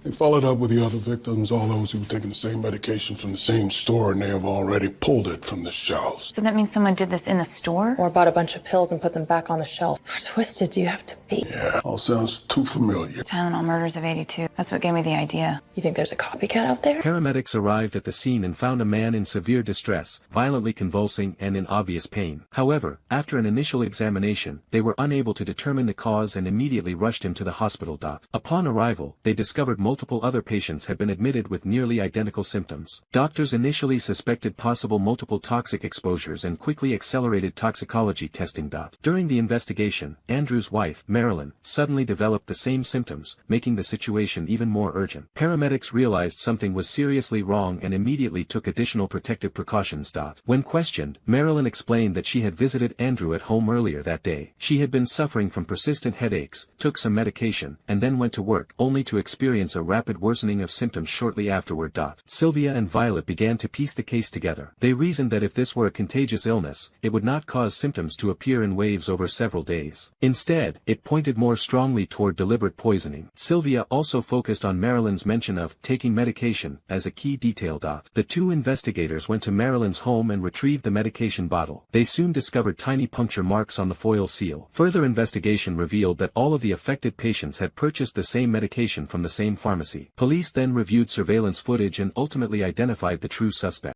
They followed up with the other victims, all those who were taking the same medication from the same store, and they have already pulled it from the shelves. So that means someone did this in the store? Or bought a bunch of pills and put them back on the shelf. How twisted do you have to be? Yeah, all sounds too familiar. Tylenol Murders of 82. That's what gave me the idea. You think there's a copycat out there? Paramedics arrived at the scene and found a man in severe distress, violently convulsing and in obvious pain. However, after an initial examination, they were unable to determine the cause and immediately rushed him to the hospital. Upon arrival, they discovered multiple other patients had been admitted with nearly identical symptoms. Doctors initially suspected possible multiple toxic exposures and quickly accelerated toxicology testing. During the investigation, Andrew's wife, Marilyn, suddenly developed the same symptoms, making the situation even more urgent. Paramedics realized something was seriously wrong and immediately took additional protective precautions. When questioned, Marilyn explained that she had visited Andrew at home earlier that day. She had been suffering from persistent headaches, took some medication, and then went to work, only to experience a rapid worsening of symptoms shortly afterward. Sylvia and Violet began to piece the case together. They reasoned that if this were a contagious illness, it would not cause symptoms to appear in waves over several days. Instead, it pointed more strongly toward deliberate poisoning. Sylvia also focused on Marilyn's mention of taking medication as a key detail. The two investigators went to Marilyn's home and retrieved the medication bottle. They soon discovered tiny puncture marks on the foil seal. Further investigation revealed that all of the affected patients had purchased the same medication from the same pharmacy. Police then reviewed surveillance footage and ultimately identified the true suspect.